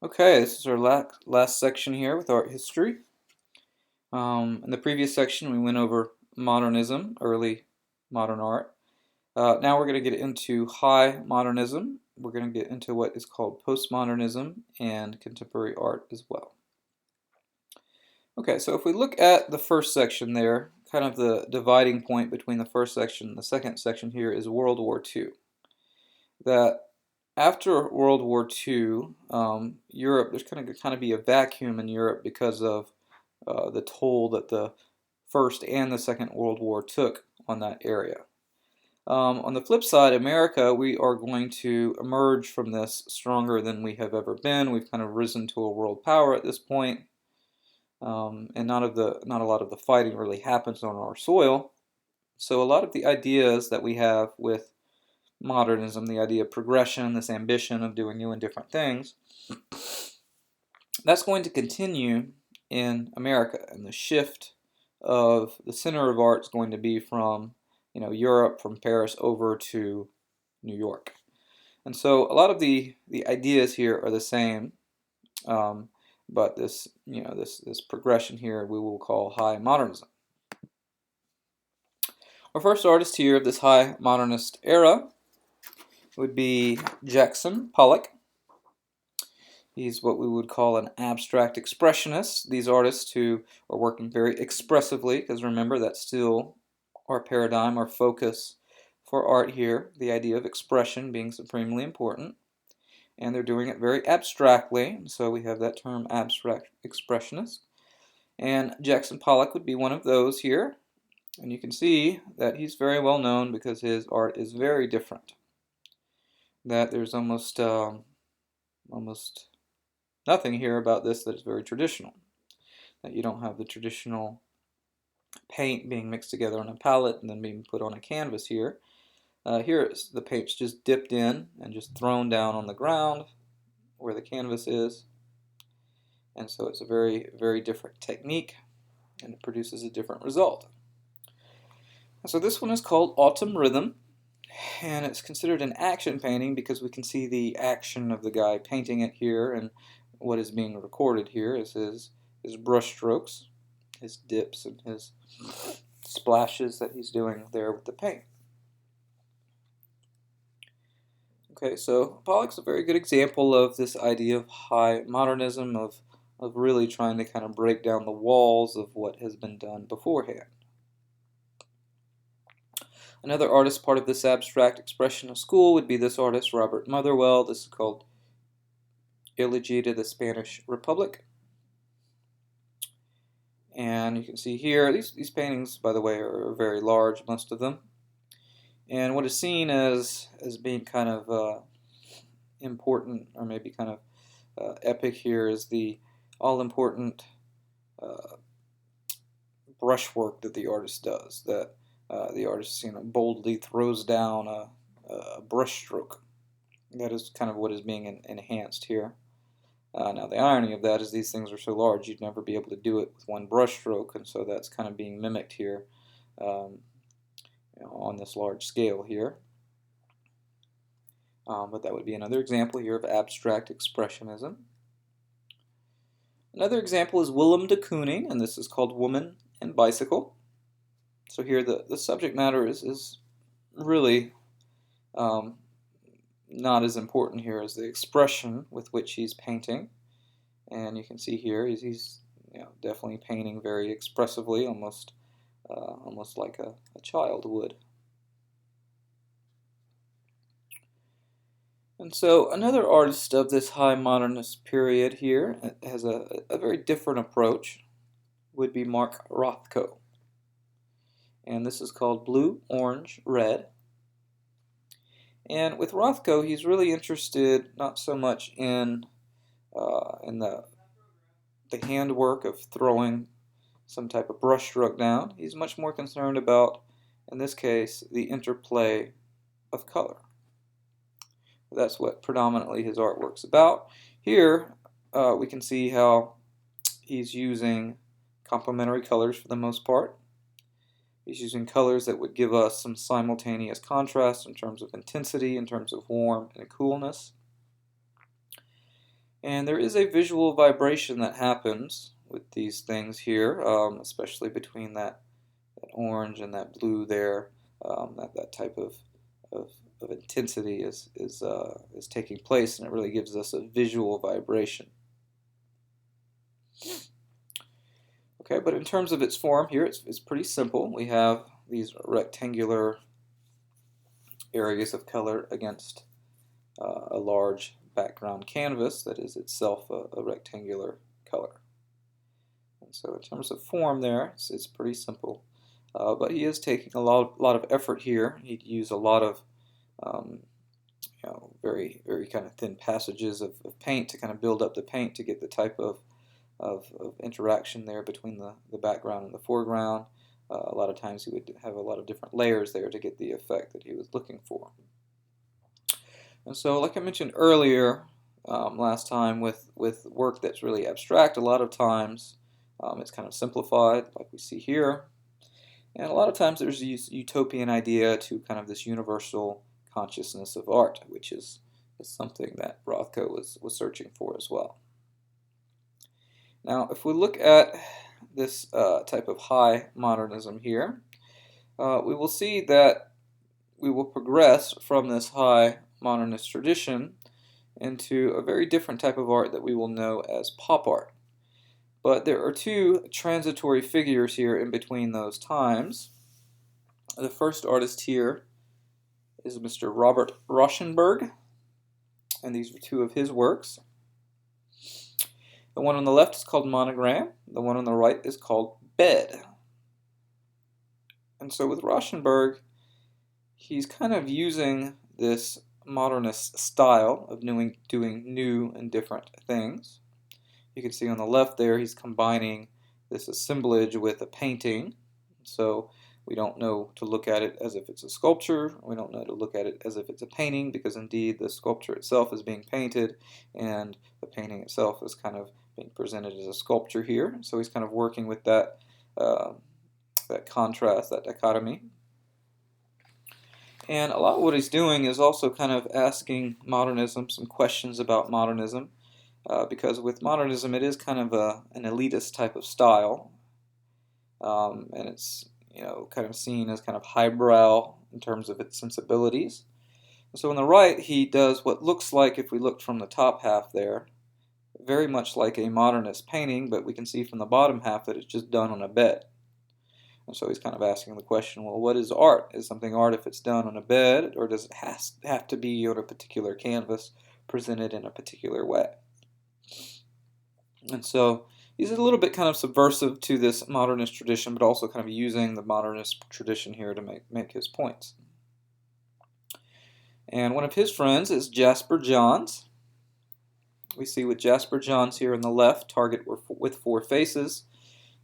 Okay, this is our last section here with art history. In the previous section, we went over modernism, early modern art. Now we're going to get into high modernism. We're going to get into what is called postmodernism and contemporary art as well. Okay, so if we look at the first section there, kind of the dividing point between the first section and the second section here is World War II. That after World War II, Europe, there's going to kind of be a vacuum in Europe because of the toll that the First and the Second World War took on that area. On the flip side, America, we are going to emerge from this stronger than we have ever been. We've kind of risen to a world power at this point, and not a lot of the fighting really happens on our soil. So a lot of the ideas that we have with modernism, the idea of progression, this ambition of doing new and different things, that's going to continue in America, and the shift of the center of art is going to be from Europe, from Paris over to New York. And so a lot of the ideas here are the same, but this progression here we will call high modernism. Our first artist here of this high modernist era would be Jackson Pollock. He's what we would call an abstract expressionist. These artists who are working very expressively, because remember, that's still our paradigm, our focus for art here, the idea of expression being supremely important. And they're doing it very abstractly, so we have that term abstract expressionist. And Jackson Pollock would be one of those here. And you can see that he's very well known because his art is very different. That there's almost nothing here about this that is very traditional. That you don't have the traditional paint being mixed together on a palette and then being put on a canvas here. Here the paint's just dipped in and just thrown down on the ground where the canvas is. And so it's a very, very different technique, and it produces a different result. So this one is called Autumn Rhythm, and it's considered an action painting because we can see the action of the guy painting it here, and what is being recorded here is his brush strokes, his dips, and his splashes that he's doing there with the paint. Okay, so Pollock's a very good example of this idea of high modernism, of really trying to kind of break down the walls of what has been done beforehand. Another artist part of this abstract expressionist school would be this artist, Robert Motherwell. This is called Elegy to the Spanish Republic. And you can see here, these paintings, by the way, are very large, most of them. And what is seen as being kind of important, or maybe kind of epic here, is the all-important brushwork that the artist does. That the artist boldly throws down a brush stroke. That is kind of what is being enhanced here. Now the irony of that is these things are so large you'd never be able to do it with one brush stroke, and so that's kind of being mimicked here on this large scale here. But that would be another example here of abstract expressionism. Another example is Willem de Kooning, and this is called Woman and Bicycle. So here the subject matter is really not as important here as the expression with which he's painting. And you can see here he's definitely painting very expressively, almost like a child would. And so another artist of this high modernist period here has a very different approach, would be Mark Rothko. And this is called Blue, Orange, Red. And with Rothko, he's really interested not so much in the handwork of throwing some type of brush stroke down. He's much more concerned about, in this case, the interplay of color. That's what predominantly his artwork's about. Here we can see how he's using complementary colors for the most part. He's using colors that would give us some simultaneous contrast in terms of intensity, in terms of warmth and coolness. And there is a visual vibration that happens with these things here, especially between that orange and that blue there. That type of intensity is taking place, and it really gives us a visual vibration. Okay, but in terms of its form here, it's pretty simple. We have these rectangular areas of color against a large background canvas that is itself a rectangular color. And so in terms of form there, it's pretty simple. But he is taking a lot of effort here. He'd use a lot of very kind of thin passages of paint to kind of build up the paint to get the type of interaction there between the background and the foreground. A lot of times he would have a lot of different layers there to get the effect that he was looking for. And so, like I mentioned earlier, last time, with work that's really abstract, a lot of times it's kind of simplified, like we see here. And a lot of times there's a utopian idea to kind of this universal consciousness of art, which is something that Rothko was searching for as well. Now, if we look at this type of high modernism here, we will see that we will progress from this high modernist tradition into a very different type of art that we will know as pop art. But there are two transitory figures here in between those times. The first artist here is Mr. Robert Rauschenberg, and these are two of his works. The one on the left is called Monogram, the one on the right is called Bed. And so with Rauschenberg, he's kind of using this modernist style of doing new and different things. You can see on the left there he's combining this assemblage with a painting. So we don't know to look at it as if it's a sculpture. We don't know to look at it as if it's a painting, because indeed the sculpture itself is being painted and the painting itself is kind of being presented as a sculpture here. So he's kind of working with that contrast, that dichotomy. And a lot of what he's doing is also kind of asking modernism some questions about modernism, because with modernism it is kind of an elitist type of style, and it's kind of seen as kind of highbrow in terms of its sensibilities. So on the right he does what looks like, if we look from the top half there, very much like a modernist painting, but we can see from the bottom half that it's just done on a bed. And so he's kind of asking the question, well, what is art? Is something art if it's done on a bed, or does it have to be on a particular canvas presented in a particular way? And so he's a little bit kind of subversive to this modernist tradition, but also kind of using the modernist tradition here to make his points. And one of his friends is Jasper Johns. We see with Jasper Johns here on the left, target with four faces.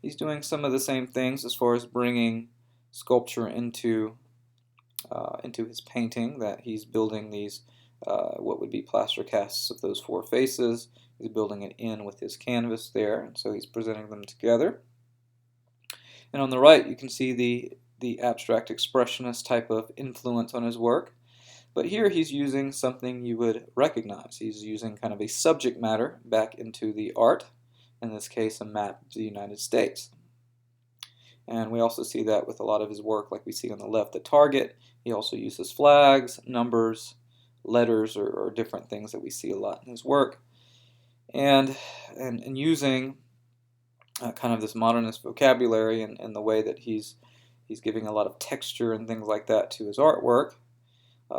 He's doing some of the same things as far as bringing sculpture into his painting, that he's building these what would be plaster casts of those four faces. He's building it in with his canvas there, and so he's presenting them together. And on the right you can see the abstract expressionist type of influence on his work. But here he's using something you would recognize. He's using kind of a subject matter back into the art, in this case a map of the United States. And we also see that with a lot of his work, like we see on the left, the target. He also uses flags, numbers, letters, or different things that we see a lot in his work. And using kind of this modernist vocabulary and the way that he's giving a lot of texture and things like that to his artwork,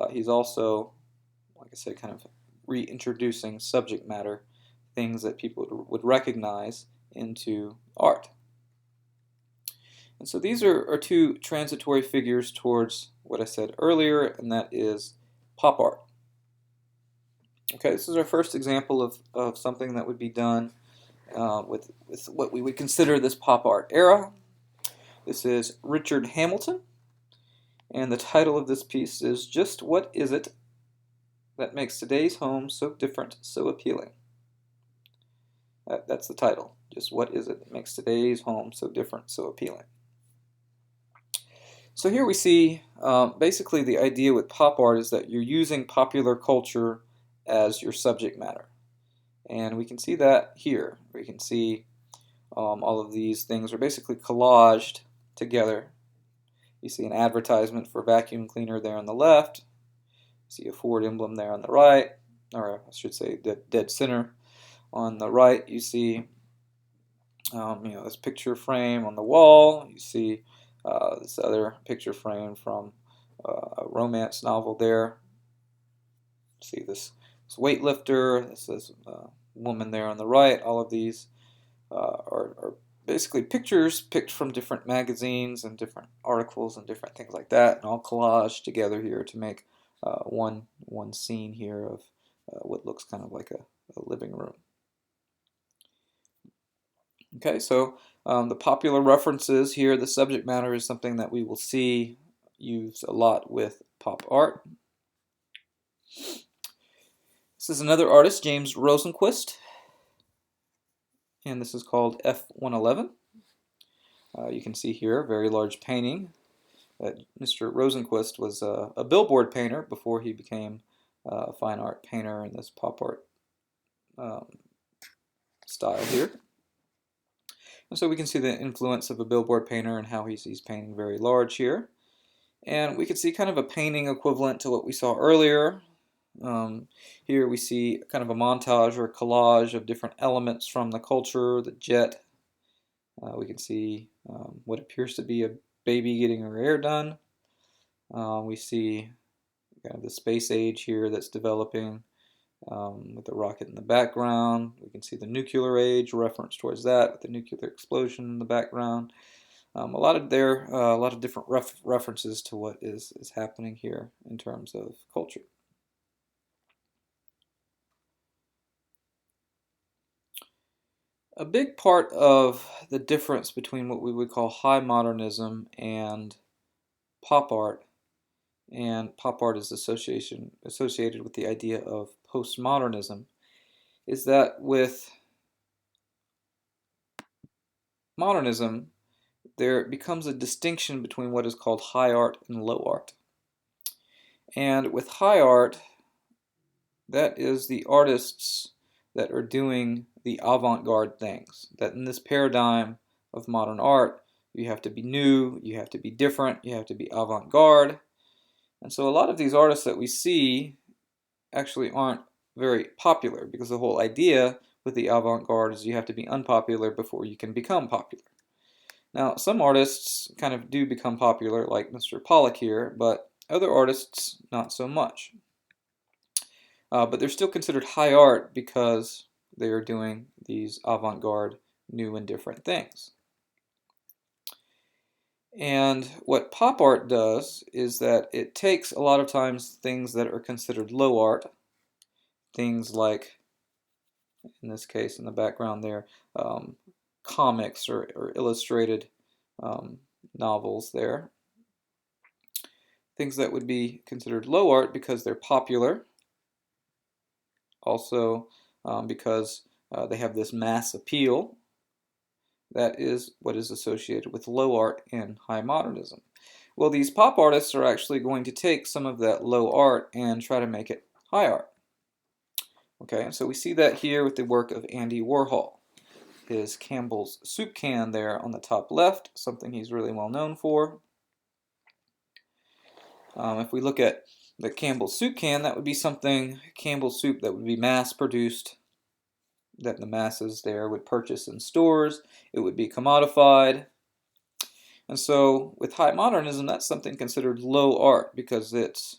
he's also, like I said, kind of reintroducing subject matter, things that people would recognize into art. And so these are two transitory figures towards what I said earlier, and that is pop art. Okay, this is our first example of something that would be done with what we would consider this pop art era. This is Richard Hamilton, and the title of this piece is Just What Is It That Makes Today's Home So Different, So Appealing? That's the title. Just what is it that makes today's home so different, so appealing? So here we see basically the idea with pop art is that you're using popular culture as your subject matter. And we can see that here. We can see all of these things are basically collaged together. You see an advertisement for a vacuum cleaner there on the left. You see a Ford emblem there on the right, or I should say dead center. On the right, you see this picture frame on the wall. You see this other picture frame from a romance novel there. You see this weightlifter. This woman there on the right. All of these are basically pictures picked from different magazines and different articles and different things like that, and all collaged together here to make one scene here of what looks kind of like a living room. Okay, so the popular references here, the subject matter is something that we will see used a lot with pop art. This is another artist, James Rosenquist, and this is called F111. You can see here a very large painting. Mr. Rosenquist was a billboard painter before he became a fine art painter in this pop art style here. And so we can see the influence of a billboard painter and how he's painting very large here. And we can see kind of a painting equivalent to what we saw earlier. Here we see kind of a montage or a collage of different elements from the culture, the jet. We can see what appears to be a baby getting her hair done. We see kind of the space age here that's developing with the rocket in the background. We can see the nuclear age, reference towards that with the nuclear explosion in the background. A lot of different references to what is happening here in terms of culture. A big part of the difference between what we would call high modernism and pop art is associated with the idea of postmodernism, is that with modernism, there becomes a distinction between what is called high art and low art. And with high art, that is the artists that are doing the avant-garde things. That in this paradigm of modern art, you have to be new, you have to be different, you have to be avant-garde. And so a lot of these artists that we see actually aren't very popular, because the whole idea with the avant-garde is you have to be unpopular before you can become popular. Now, some artists kind of do become popular, like Mr. Pollock here, but other artists not so much. But they're still considered high art because they are doing these avant-garde, new and different things. And what pop art does is that it takes a lot of times things that are considered low art, things like, in this case in the background there, comics or illustrated novels there. Things that would be considered low art because they're popular, also because they have this mass appeal. That is what is associated with low art and high modernism. Well, these pop artists are actually going to take some of that low art and try to make it high art. Okay, so we see that here with the work of Andy Warhol. His Campbell's soup can there on the top left, something he's really well known for. If we look at the Campbell's soup can, that would be something, Campbell's soup, that would be mass produced, that the masses there would purchase in stores. It would be commodified. And so with high modernism, that's something considered low art because it's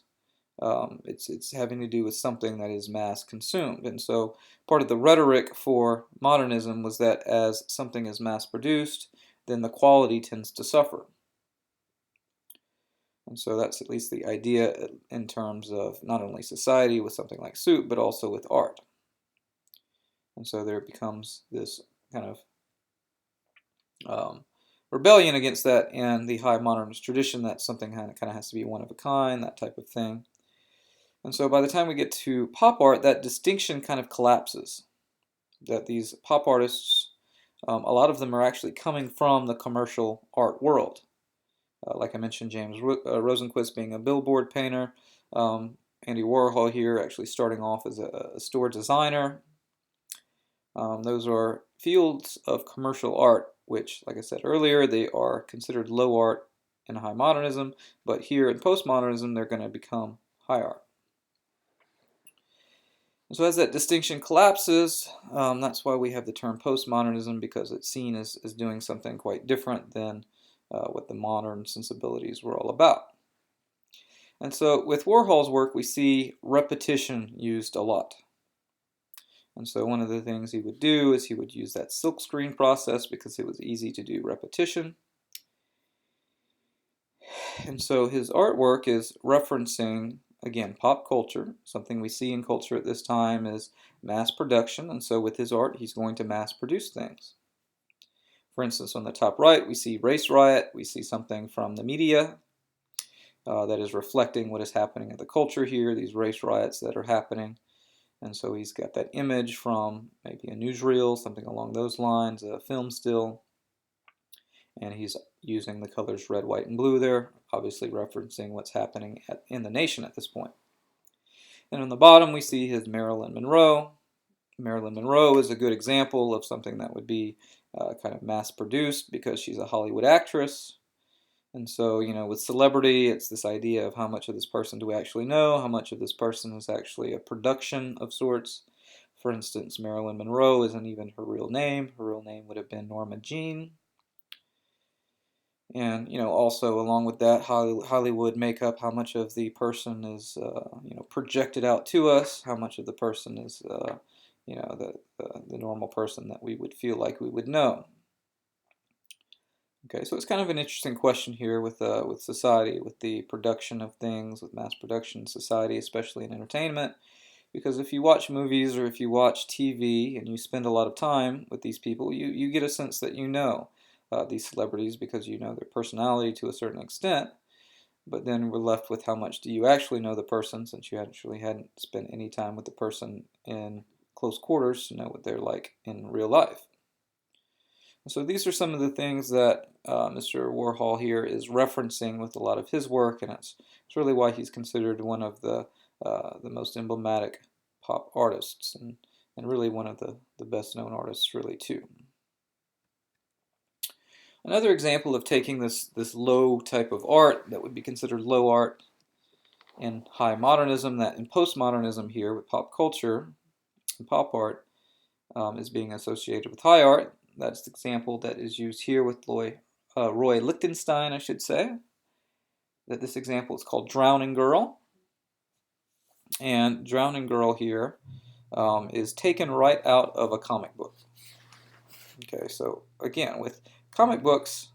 having to do with something that is mass consumed. And so part of the rhetoric for modernism was that as something is mass produced, then the quality tends to suffer. And so that's at least the idea in terms of not only society with something like soup, but also with art. And so there becomes this kind of rebellion against that in the high modernist tradition, that something kind of has to be one of a kind, that type of thing. And so by the time we get to pop art, that distinction kind of collapses. That these pop artists, a lot of them are actually coming from the commercial art world. Like I mentioned, James Rosenquist being a billboard painter, Andy Warhol here actually starting off as a store designer. Those are fields of commercial art, which, like I said earlier, they are considered low art in high modernism, but here in postmodernism, they're going to become high art. And so as that distinction collapses, that's why we have the term postmodernism, because it's seen as doing something quite different than what the modern sensibilities were all about. And so with Warhol's work, we see repetition used a lot. And so one of the things he would do is he would use that silkscreen process because it was easy to do repetition. And so his artwork is referencing, again, pop culture. Something we see in culture at this time is mass production, and so with his art, he's going to mass produce things. For instance, on the top right, we see race riot. We see something from the media that is reflecting what is happening in the culture here, these race riots that are happening. And so he's got that image from maybe a newsreel, something along those lines, a film still. And he's using the colors red, white, and blue there, obviously referencing what's happening in the nation at this point. And on the bottom, we see his Marilyn Monroe. Marilyn Monroe is a good example of something that would be kind of mass-produced because she's a Hollywood actress. And so, you know, with celebrity, it's this idea of how much of this person do we actually know, how much of this person is actually a production of sorts. For instance, Marilyn Monroe isn't even her real name. Her real name would have been Norma Jean. And, you know, also along with that, Hollywood makeup, how much of the person is, you know, projected out to us, how much of the person is, you know, the normal person that we would feel like we would know. Okay, so it's kind of an interesting question here with society, with the production of things, with mass production in society, especially in entertainment. Because if you watch movies or if you watch TV and you spend a lot of time with these people, you get a sense that you know these celebrities because you know their personality to a certain extent. But then we're left with how much do you actually know the person, since you actually hadn't spent any time with the person in close quarters to know what they're like in real life. So these are some of the things that Mr. Warhol here is referencing with a lot of his work, and it's really why he's considered one of the most emblematic pop artists, and really one of the best known artists really too. Another example of taking this low type of art that would be considered low art in high modernism, that in postmodernism here with pop culture and pop art is being associated with high art. That's the example that is used here with Roy Lichtenstein, I should say. That this example is called Drowning Girl. And Drowning Girl here is taken right out of a comic book. Okay, so again, with comic books,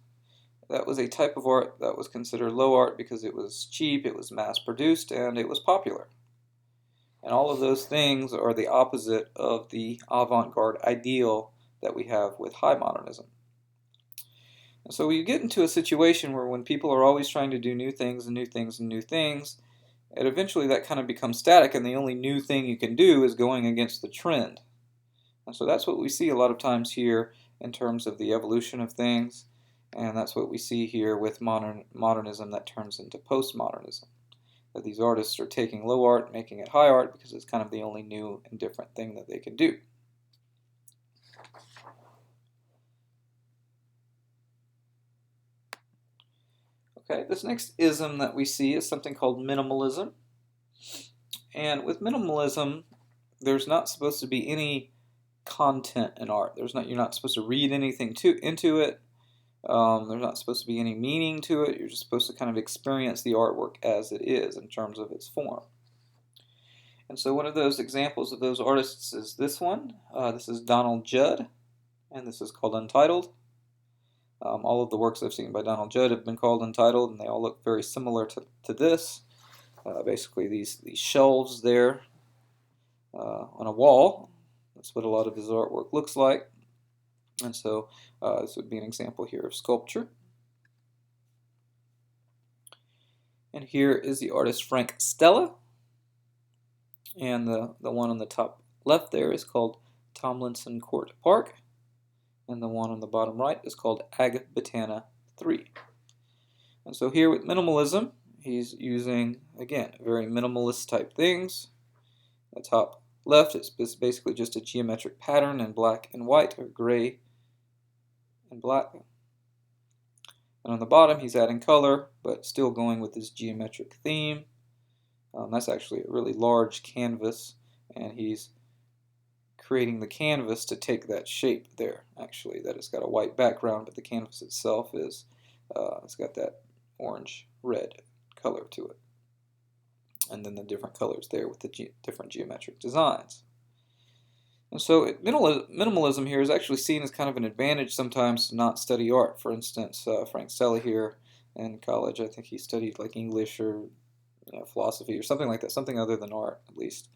that was a type of art that was considered low art because it was cheap, it was mass-produced, and it was popular. And all of those things are the opposite of the avant-garde ideal that we have with high modernism. And so you get into a situation where when people are always trying to do new things and new things and new things, and eventually that kind of becomes static, and the only new thing you can do is going against the trend. And so that's what we see a lot of times here in terms of the evolution of things, and that's what we see here with modernism that turns into postmodernism. That these artists are taking low art, making it high art, because it's kind of the only new and different thing that they can do. Okay, this next ism that we see is something called minimalism. And with minimalism, there's not supposed to be any content in art. You're not supposed to read anything into it. There's not supposed to be any meaning to it. You're just supposed to kind of experience the artwork as it is in terms of its form. And so one of those examples of those artists is this one. This is Donald Judd, and this is called Untitled. All of the works I've seen by Donald Judd have been called Untitled, and they all look very similar to this. Basically, these shelves there on a wall. That's what a lot of his artwork looks like. And so this would be an example here of sculpture. And here is the artist Frank Stella. And the one on the top left there is called Tomlinson Court Park. And the one on the bottom right is called Ag Botana 3. And so here with minimalism, he's using, again, very minimalist type things. The top left, it's basically just a geometric pattern in black and white, or gray and black. And on the bottom, he's adding color, but still going with his geometric theme. That's actually a really large canvas, and he's creating the canvas to take that shape there, actually, that it's got a white background, but the canvas itself is, it's got that orange-red color to it. And then the different colors there with the different geometric designs. And so minimalism here is actually seen as kind of an advantage sometimes to not study art. For instance, Frank Stella here in college, I think he studied like English or philosophy or something like that, something other than art at least.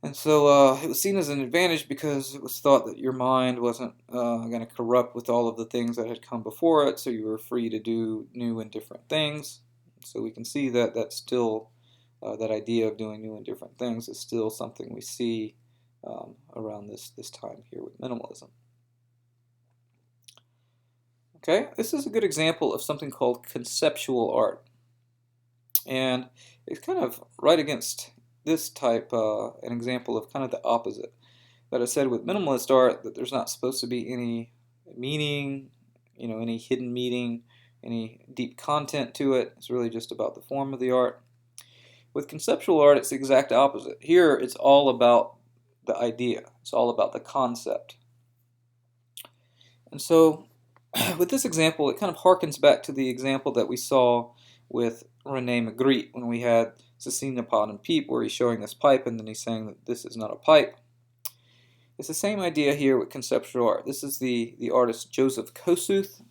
And so it was seen as an advantage because it was thought that your mind wasn't going to corrupt with all of the things that had come before it, so you were free to do new and different things. So we can see that that's still, that idea of doing new and different things is still something we see around this time here with minimalism. Okay, this is a good example of something called conceptual art. And it's kind of right against this type, an example of kind of the opposite. That I said with minimalist art that there's not supposed to be any meaning, any hidden meaning, any deep content to it. It's really just about the form of the art. With conceptual art, it's the exact opposite. Here, it's all about the idea. It's all about the concept. And so, with this example, it kind of harkens back to the example that we saw with René Magritte when we had Cecina Pod and Peep, where he's showing this pipe and then he's saying that this is not a pipe. It's the same idea here with conceptual art. This is the artist Joseph Kosuth,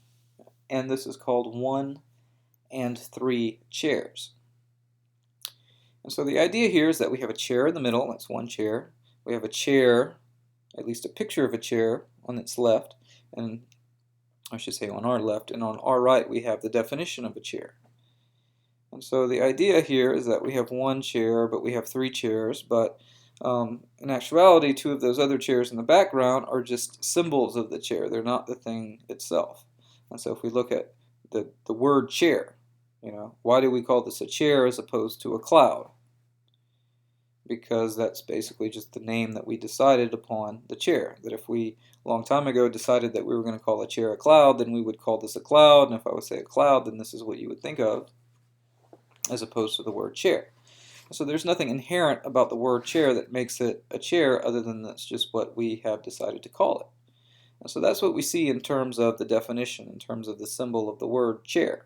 and this is called 1 and 3 chairs. And so the idea here is that we have a chair in the middle, that's one chair. We have a chair, at least a picture of a chair on its left, and I should say on our left, and on our right we have the definition of a chair. And so the idea here is that we have one chair, but we have 3 chairs, but in actuality, 2 of those other chairs in the background are just symbols of the chair. They're not the thing itself. And so if we look at the word chair, why do we call this a chair as opposed to a cloud? Because that's basically just the name that we decided upon the chair. That if we, a long time ago, decided that we were going to call a chair a cloud, then we would call this a cloud, and if I would say a cloud, then this is what you would think of, as opposed to the word chair. So there's nothing inherent about the word chair that makes it a chair other than that's just what we have decided to call it. And so that's what we see in terms of the definition, in terms of the symbol of the word chair.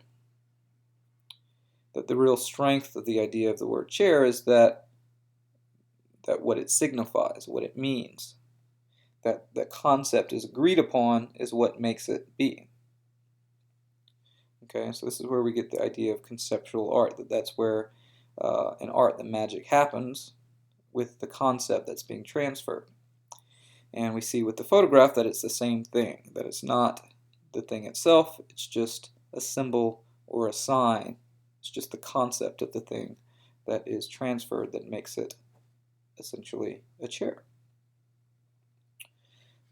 That the real strength of the idea of the word chair is that what it signifies, what it means, that the concept is agreed upon is what makes it be. Okay, so this is where we get the idea of conceptual art, that's where in art the magic happens with the concept that's being transferred. And we see with the photograph that it's the same thing, that it's not the thing itself, it's just a symbol or a sign. It's just the concept of the thing that is transferred that makes it essentially a chair.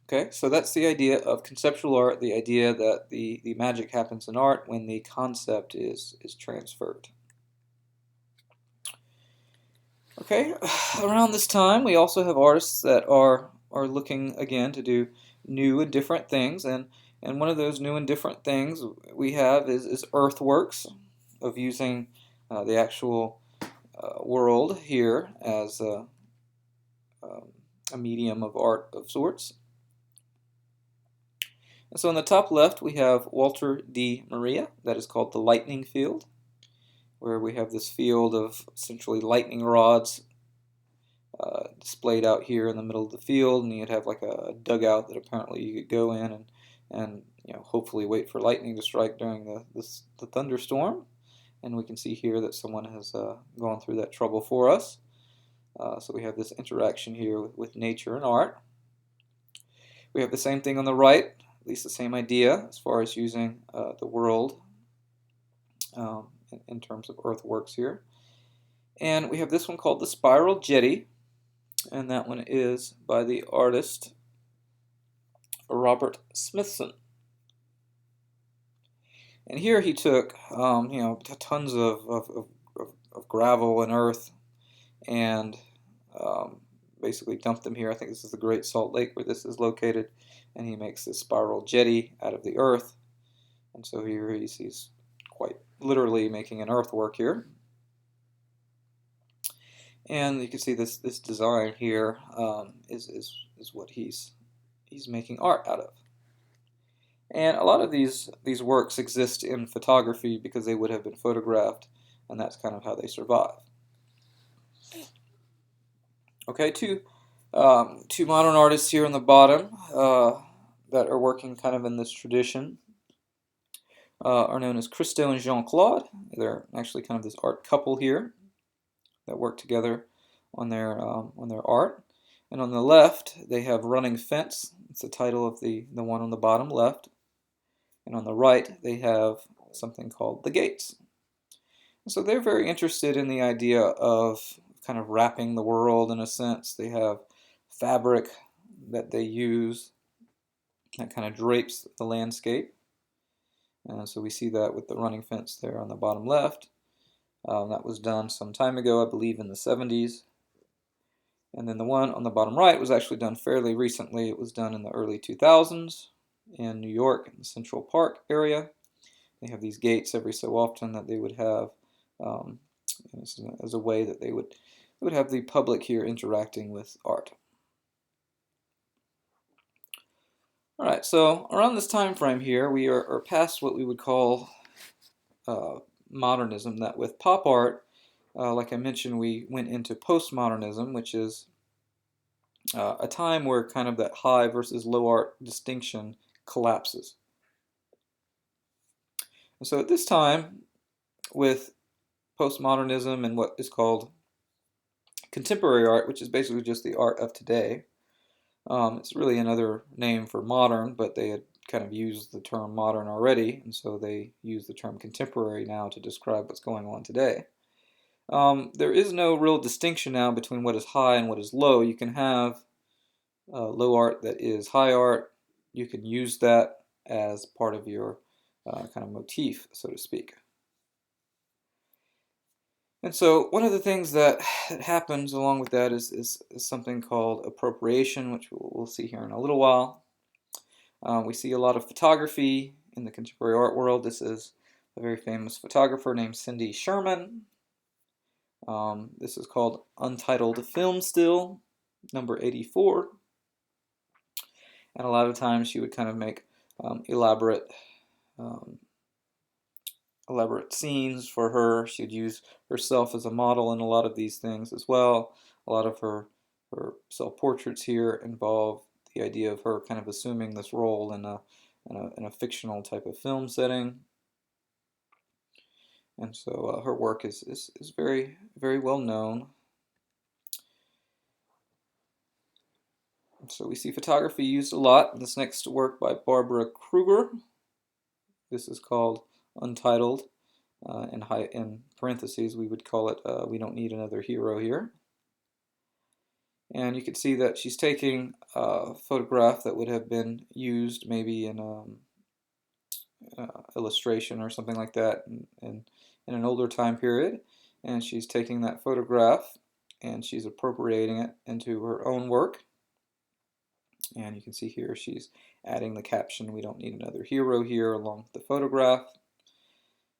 Okay, so that's the idea of conceptual art, the idea that the magic happens in art when the concept is transferred. Okay, around this time we also have artists that are looking again to do new and different things, and one of those new and different things we have is earthworks, of using the actual world here as a medium of art of sorts. And so on the top left we have Walter D. Maria, that is called the lightning field, where we have this field of essentially lightning rods displayed out here in the middle of the field, and you'd have like a dugout that apparently you could go in and hopefully wait for lightning to strike during the thunderstorm. And we can see here that someone has gone through that trouble for us. So we have this interaction here with nature and art. We have the same thing on the right, at least the same idea as far as using the world in terms of earthworks here. And we have this one called the Spiral Jetty, and that one is by the artist Robert Smithson. And here he took tons of gravel and earth and basically dumped them here. I think this is the Great Salt Lake where this is located, and he makes this spiral jetty out of the earth. And so here he's quite literally making an earthwork here. And you can see this design here is what he's making art out of. And a lot of these works exist in photography because they would have been photographed, and that's kind of how they survive. Okay, two modern artists here on the bottom that are working kind of in this tradition are known as Christo and Jean-Claude. They're actually kind of this art couple here that work together on their art. And on the left, they have Running Fence. It's the title of the one on the bottom left. And on the right, they have something called The Gates. And so they're very interested in the idea of kind of wrapping the world in a sense. They have fabric that they use that kind of drapes the landscape. And so we see that with the running fence there on the bottom left. That was done some time ago, I believe in the 70s. And then the one on the bottom right was actually done fairly recently. It was done in the early 2000s in New York, in the Central Park area. They have these gates every so often that they would have as a way that they would have the public here interacting with art. All right, so around this time frame here, we are past what we would call modernism. That with pop art, like I mentioned, we went into postmodernism, which is a time where kind of that high versus low art distinction collapses. And so at this time, with postmodernism and what is called contemporary art, which is basically just the art of today, it's really another name for modern, but they had kind of used the term modern already, and so they use the term contemporary now to describe what's going on today. There is no real distinction now between what is high and what is low. You can have low art that is high art. You can use that as part of your kind of motif, so to speak. And so one of the things that happens along with that is something called appropriation, which we'll see here in a little while. We see a lot of photography in the contemporary art world. This is a very famous photographer named Cindy Sherman. This is called Untitled Film Still, number 84. And a lot of times she would kind of make elaborate scenes for her. She'd use herself as a model in a lot of these things as well. A lot of her self-portraits here involve the idea of her kind of assuming this role in a fictional type of film setting. And so her work is very, very well known. So we see photography used a lot in this next work by Barbara Kruger. This is called Untitled. In parentheses, we would call it We Don't Need Another Hero here. And you can see that she's taking a photograph that would have been used maybe in illustration or something like that in an older time period, and she's taking that photograph and she's appropriating it into her own work. And you can see here she's adding the caption, "We don't need another hero" here along with the photograph.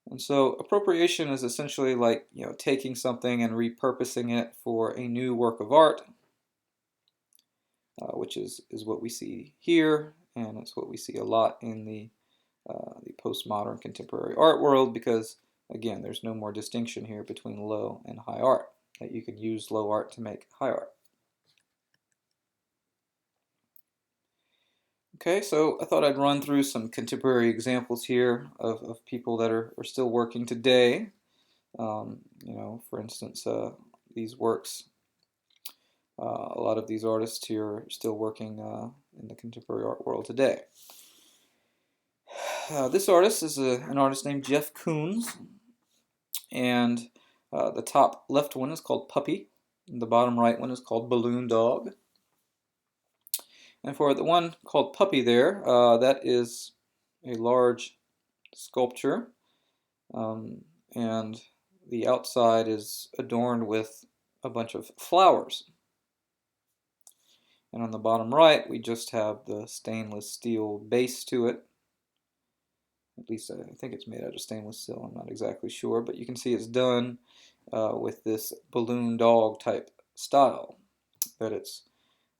And so appropriation is essentially like, taking something and repurposing it for a new work of art, which is what we see here, and it's what we see a lot in the postmodern contemporary art world, because again, there's no more distinction here between low and high art, that you can use low art to make high art. Okay, so I thought I'd run through some contemporary examples here of people that are still working today. For instance, these works, a lot of these artists here are still working in the contemporary art world today. This artist is an artist named Jeff Koons, and the top left one is called Puppy, and the bottom right one is called Balloon Dog. And for the one called Puppy there, that is a large sculpture, and the outside is adorned with a bunch of flowers. And on the bottom right, we just have the stainless steel base to it. At least I think it's made out of stainless steel. I'm not exactly sure, but you can see it's done with this balloon dog type style that it's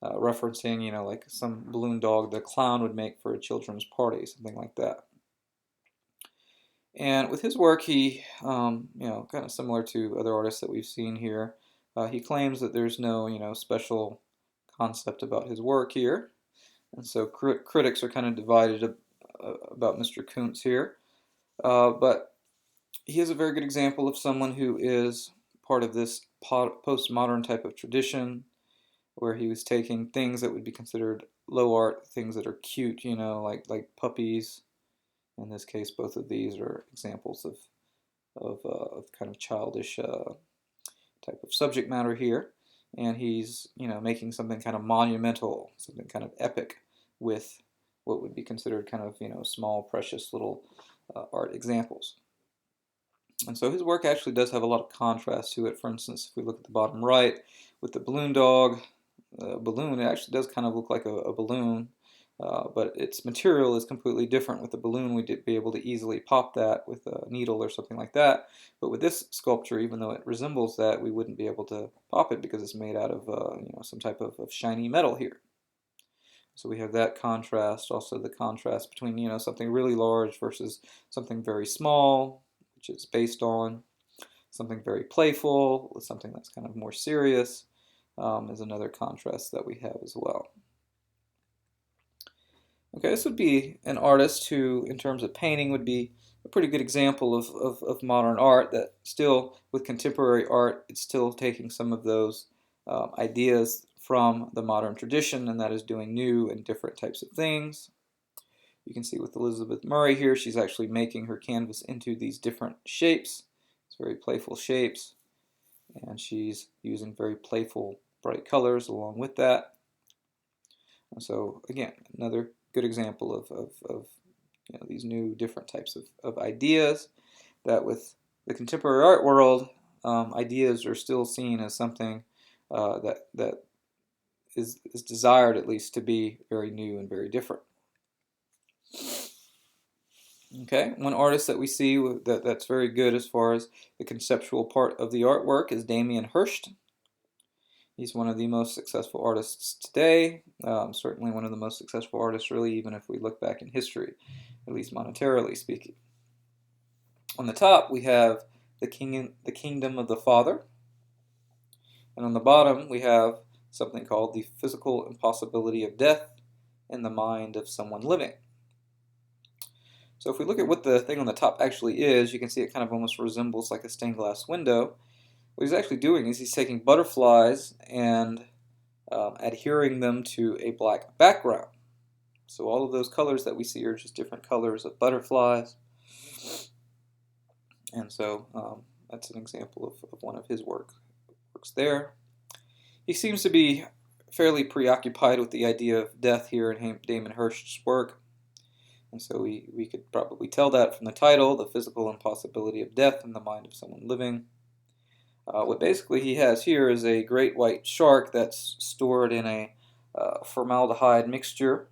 referencing, you know, like some balloon dog the clown would make for a children's party, something like that. And with his work, he, you know, kind of similar to other artists that we've seen here, he claims that there's no, you know, special concept about his work here. And so critics are kind of divided about Mr. Kuntz here. But he is a very good example of someone who is part of this postmodern type of tradition where he was taking things that would be considered low art, things that are cute, you know, like puppies. In this case, both of these are examples of kind of childish type of subject matter here. And he's, you know, making something kind of monumental, something kind of epic with what would be considered kind of, you know, small, precious little art examples. And so his work actually does have a lot of contrast to it. For instance, if we look at the bottom right with the balloon dog, balloon, it actually does kind of look like a balloon, but its material is completely different. With the balloon, we'd be able to easily pop that with a needle or something like that. But with this sculpture, even though it resembles that, we wouldn't be able to pop it because it's made out of you know, some type of shiny metal here. So we have that contrast, also the contrast between, you know, something really large versus something very small, which is based on something very playful with something that's kind of more serious, is another contrast that we have as well. Okay, this would be an artist who, in terms of painting, would be a pretty good example of modern art that still, with contemporary art, it's still taking some of those ideas from the modern tradition, and that is doing new and different types of things. You can see with Elizabeth Murray here, she's actually making her canvas into these different shapes. It's very playful shapes, and she's using very playful, bright colors along with that. And so again, another good example of you know, these new different types of ideas that with the contemporary art world, ideas are still seen as something that is desired at least to be very new and very different. Okay, one artist that we see that's very good as far as the conceptual part of the artwork is Damien Hirst. He's one of the most successful artists today, certainly one of the most successful artists really, even if we look back in history, at least monetarily speaking. On the top we have the Kingdom of the Father, and on the bottom we have something called the physical impossibility of death in the mind of someone living. So if we look at what the thing on the top actually is, you can see it kind of almost resembles like a stained glass window. What he's actually doing is he's taking butterflies and adhering them to a black background. So all of those colors that we see are just different colors of butterflies. And so that's an example of one of his works there. He seems to be fairly preoccupied with the idea of death here in Damien Hirst's work. And so we could probably tell that from the title, The Physical Impossibility of Death in the Mind of Someone Living. What basically he has here is a great white shark that's stored in a formaldehyde mixture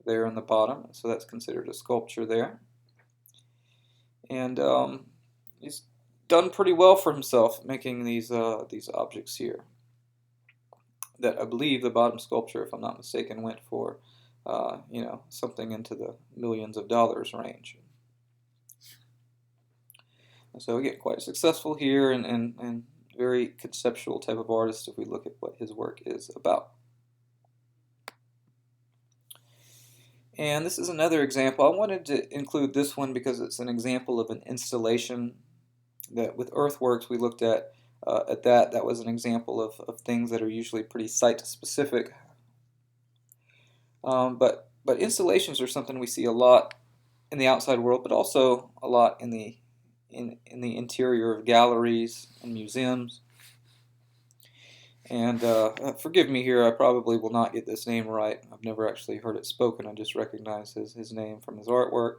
there in the bottom. So that's considered a sculpture there. And he's done pretty well for himself making these objects here. That I believe the bottom sculpture, if I'm not mistaken, went for you know, something into the millions of dollars range. So again, quite successful here and very conceptual type of artist if we look at what his work is about. And this is another example. I wanted to include this one because it's an example of an installation that with earthworks we looked at that. That was an example of things that are usually pretty site specific. But installations are something we see a lot in the outside world, but also a lot in the interior of galleries and museums. And forgive me here, I probably will not get this name right. I've never actually heard it spoken. I just recognize his name from his artwork.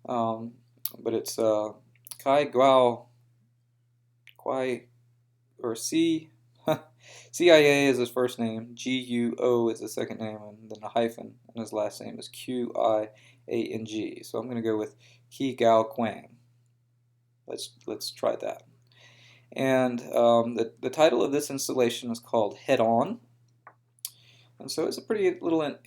But it's Kai Guo, or C. CIA is his first name, Guo is his second name, and then a hyphen, and his last name is Qiang. So I'm going to go with Qi Gao Quang. Let's try that. And the title of this installation is called Head On. And so it's a pretty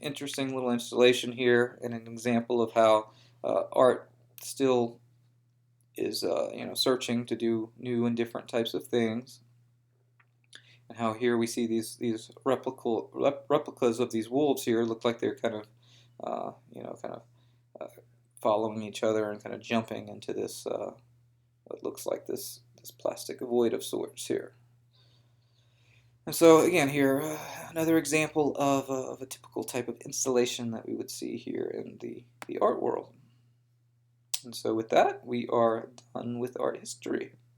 interesting little installation here, and an example of how art still is searching to do new and different types of things. And how here we see these replicas of these wolves here look like they're kind of following each other and kind of jumping into this what looks like this plastic void of sorts here. And so again here, another example of a typical type of installation that we would see here in the art world. And so with that, we are done with art history.